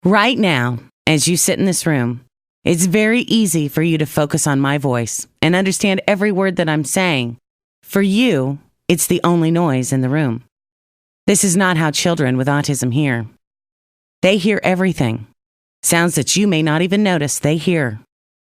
Right now, as you sit in this room, it's very easy for you to focus on my voice and understand every word that I'm saying. For you, it's the only noise in the room. This is not how children with autism hear. They hear everything. Sounds that you may not even notice they hear.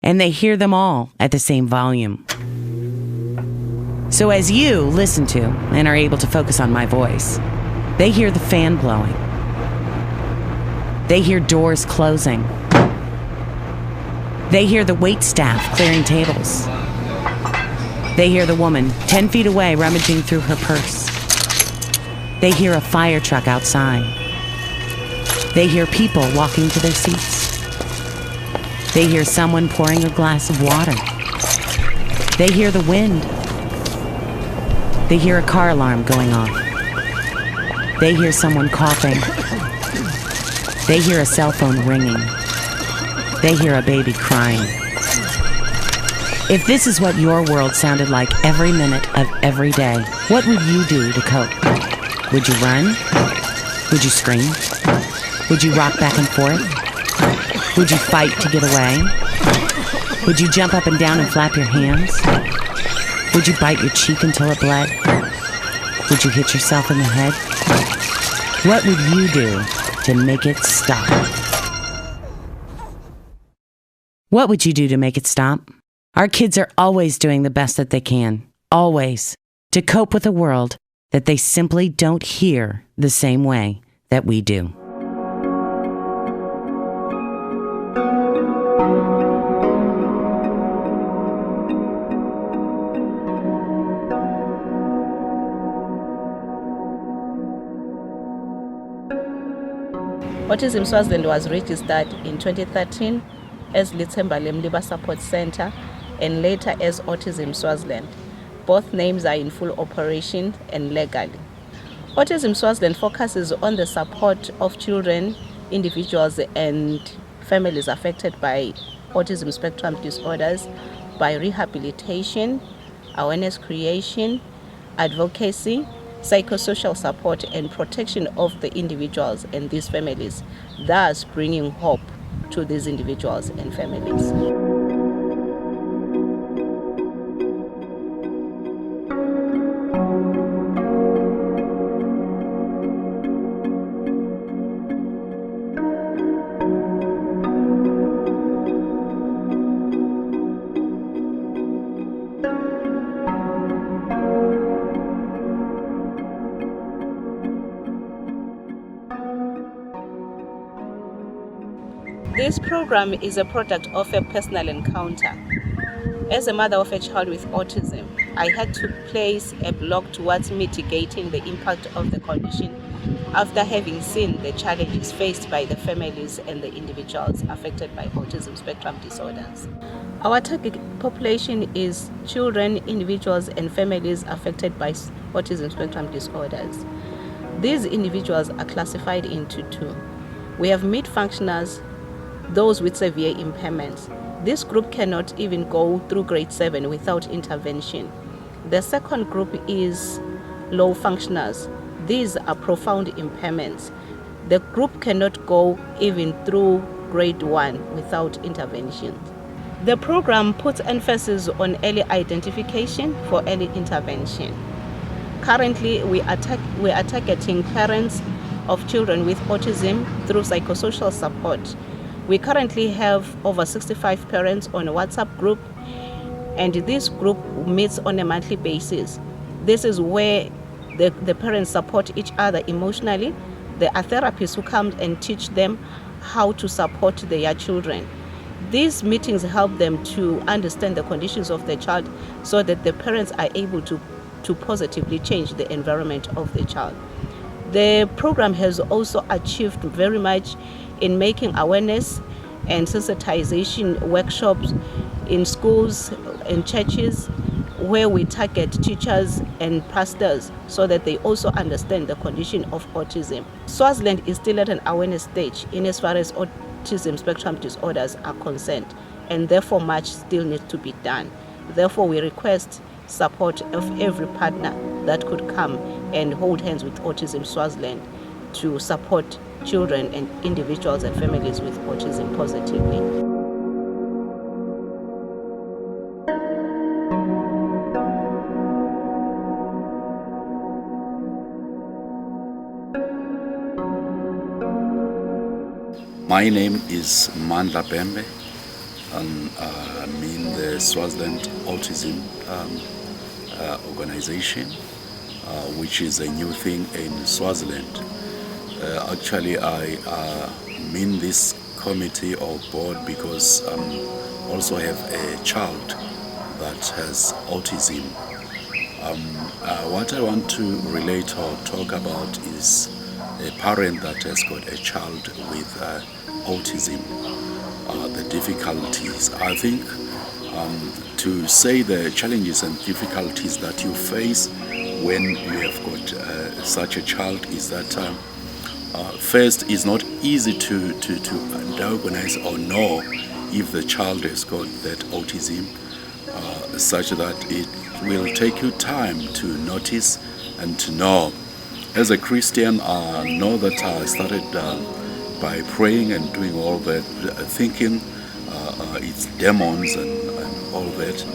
And they hear them all at the same volume. So as you listen to and are able to focus on my voice, they hear the fan blowing. They hear doors closing. They hear the wait staff clearing tables. They hear the woman 10 feet away rummaging through her purse. They hear a fire truck outside. They hear people walking to their seats. They hear someone pouring a glass of water. They hear the wind. They hear a car alarm going off. They hear someone coughing. They hear a cell phone ringing. They hear a baby crying. If this is what your world sounded like every minute of every day, what would you do to cope? Would you run? Would you scream? Would you rock back and forth? Would you fight to get away? Would you jump up and down and flap your hands? Would you bite your cheek until it bled? Would you hit yourself in the head? What would you do to make it stop? What would you do to make it stop? Our kids are always doing the best that they can, always, to cope with a world that they simply don't hear the same way that we do. Autism Swaziland was registered in 2013 as Litsembalem Liver Support Center and later as Autism Swaziland. Both names are in full operation and legally. Autism Swaziland focuses on the support of children, individuals and families affected by autism spectrum disorders by rehabilitation, awareness creation, advocacy, psychosocial support and protection of the individuals and these families, thus bringing hope to these individuals and families. This program is a product of a personal encounter. As a mother of a child with autism, I had to place a block towards mitigating the impact of the condition after having seen the challenges faced by the families and the individuals affected by autism spectrum disorders. Our target population is children, individuals, and families affected by autism spectrum disorders. These individuals are classified into two. We have mid-functioners, those with severe impairments. This group cannot even go through grade 7 without intervention. The second group is low functioners. These are profound impairments. The group cannot go even through grade 1 without intervention. The program puts emphasis on early identification for early intervention. Currently, we are targeting parents of children with autism through psychosocial support. We currently have over 65 parents on a WhatsApp group, and this group meets on a monthly basis. This is where the parents support each other emotionally. There are therapists who come and teach them how to support their children. These meetings help them to understand the conditions of the child so that the parents are able to positively change the environment of the child. The program has also achieved very much in making awareness and sensitization workshops in schools and churches where we target teachers and pastors so that they also understand the condition of autism. Swaziland is still at an awareness stage in as far as autism spectrum disorders are concerned, and therefore much still needs to be done. Therefore, we request support of every partner that could come and hold hands with Autism Swaziland to support children and individuals and families with autism positively. My name is Mandla Bembe. I'm in the Swaziland Autism organization, which is a new thing in Swaziland. Actually, I am in this committee or board because I also have a child that has autism. What I want to relate or talk about is a parent that has got a child with autism, the difficulties. I think to say the challenges and difficulties that you face when you have got such a child is that first, it's not easy to diagnose or know if the child has got that autism, such that it will take you time to notice and to know. As a Christian, I know that I started by praying and doing all that, thinking it's demons and all that.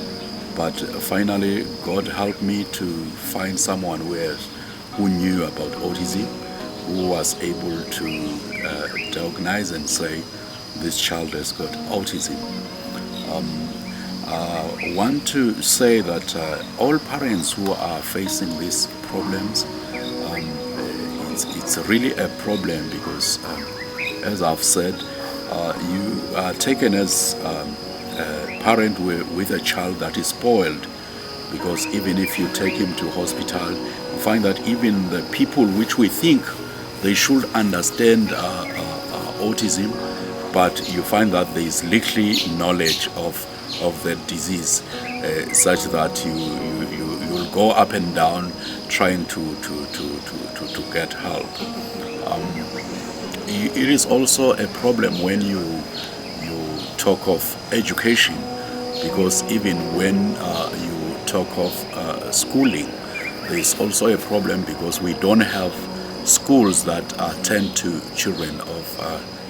But finally, God helped me to find someone who knew about autism, who was able to diagnose and say, this child has got autism. I want to say that all parents who are facing these problems, it's really a problem because, as I've said, you are taken as a parent with a child that is spoiled, because even if you take him to hospital, you find that even the people which we think they should understand autism, but you find that there is little knowledge of the disease, such that you'll go up and down trying to get help. It is also a problem when you talk of education, because even when you talk of schooling, there is also a problem because we don't have schools that attend to children of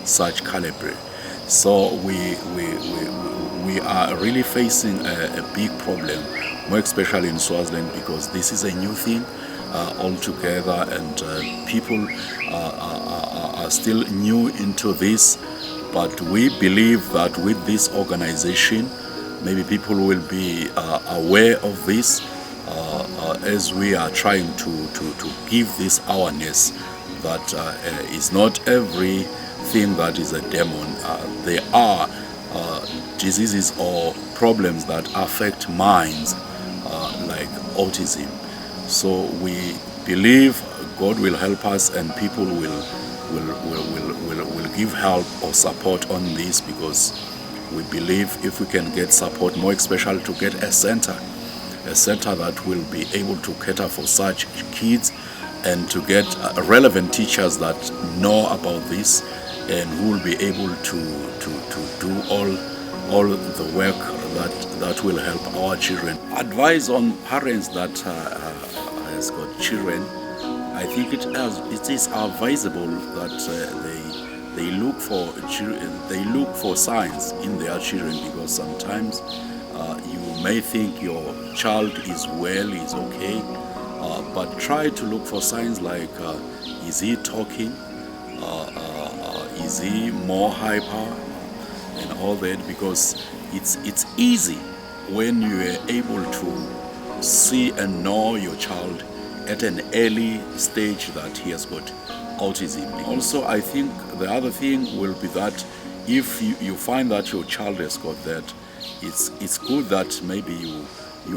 such caliber. So we are really facing a big problem, more especially in Swaziland, because this is a new thing altogether, and people are still new into this. But we believe that with this organization, maybe people will be aware of this as we are trying to give this awareness that it's not everything that is a demon. There are diseases or problems that affect minds, like autism. So we believe God will help us, and people will give help or support on this, because we believe if we can get support, more especially to get a center that will be able to cater for such kids, and to get relevant teachers that know about this and who will be able to do all the work that will help our children. Advice on parents that has got children, I think it is advisable that they look for signs in their children, because sometimes you may think your child is well, is okay, but try to look for signs like is he talking, is he more hyper, and all that, because it's easy when you are able to see and know your child at an early stage that he has got autism. Also, I think the other thing will be that if you find that your child has got that, it's good that maybe you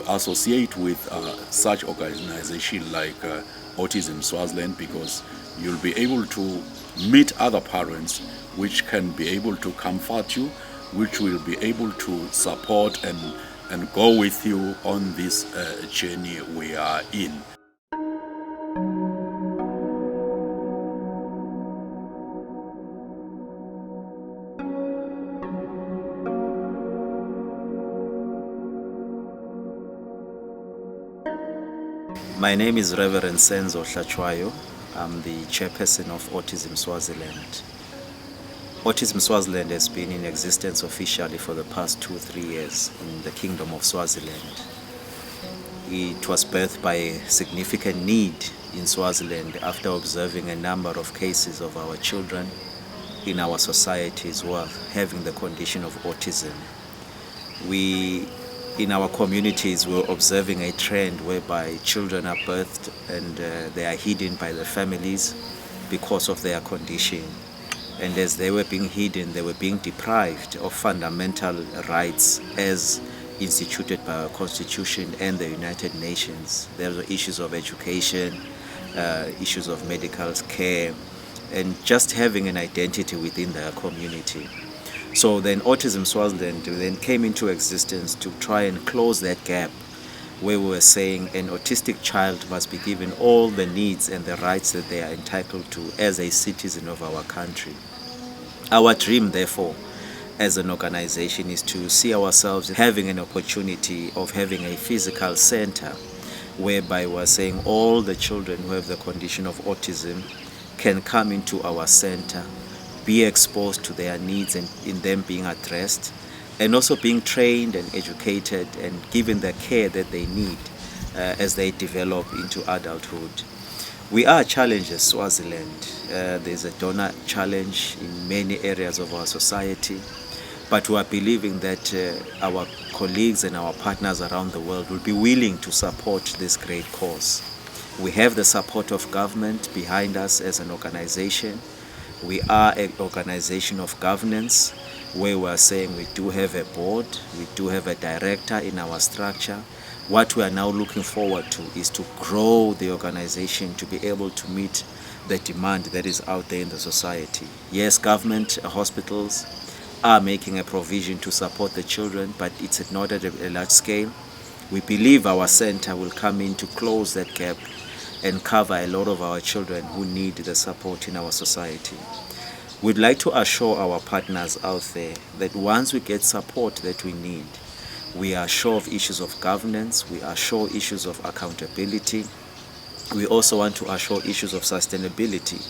associate with such organization like Autism Swaziland, because you'll be able to meet other parents which can be able to comfort you, which will be able to support and go with you on this journey we are in. My name is Reverend Senzo Hlachwayo. I'm the chairperson of Autism Swaziland. Autism Swaziland has been in existence officially for the past 2-3 years in the Kingdom of Swaziland. It was birthed by a significant need in Swaziland after observing a number of cases of our children in our societies who are having the condition of autism. We, in our communities, were observing a trend whereby children are birthed and they are hidden by their families because of their condition. And as they were being hidden, they were being deprived of fundamental rights as instituted by our Constitution and the United Nations. There were issues of education, issues of medical care, and just having an identity within their community. So then Autism Swaziland then came into existence to try and close that gap where we were saying an autistic child must be given all the needs and the rights that they are entitled to as a citizen of our country. Our dream, therefore, as an organization is to see ourselves having an opportunity of having a physical center whereby we're saying all the children who have the condition of autism can come into our center, be exposed to their needs and in them being addressed, and also being trained and educated and given the care that they need as they develop into adulthood. We are challenged as Swaziland. There's a donor challenge in many areas of our society, but we are believing that our colleagues and our partners around the world will be willing to support this great cause. We have the support of government behind us as an organization. We are an organization of governance where we are saying we do have a board, we do have a director in our structure. What we are now looking forward to is to grow the organization to be able to meet the demand that is out there in the society. Yes, government, hospitals are making a provision to support the children, but it's not at a large scale. We believe our center will come in to close that gap and cover a lot of our children who need the support in our society. We'd like to assure our partners out there that once we get support that we need, we are sure of issues of governance, we are sure issues of accountability. We also want to assure issues of sustainability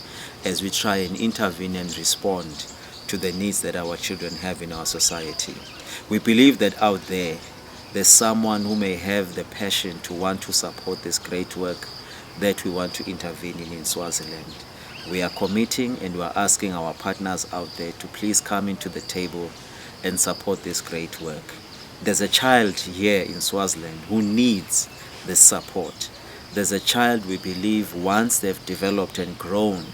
as we try and intervene and respond to the needs that our children have in our society. We believe that out there's someone who may have the passion to want to support this great work that we want to intervene in Swaziland. We are committing and we are asking our partners out there to please come into the table and support this great work. There's a child here in Swaziland who needs this support. There's a child we believe once they've developed and grown,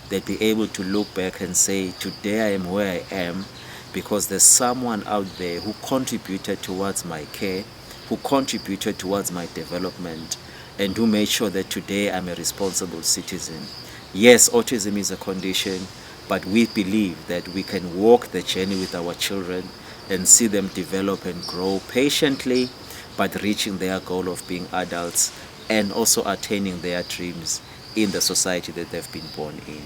they'll be able to look back and say, today I am where I am because there's someone out there who contributed towards my care, who contributed towards my development, and who made sure that today I'm a responsible citizen. Yes, autism is a condition, but we believe that we can walk the journey with our children and see them develop and grow patiently, but reaching their goal of being adults and also attaining their dreams in the society that they've been born in.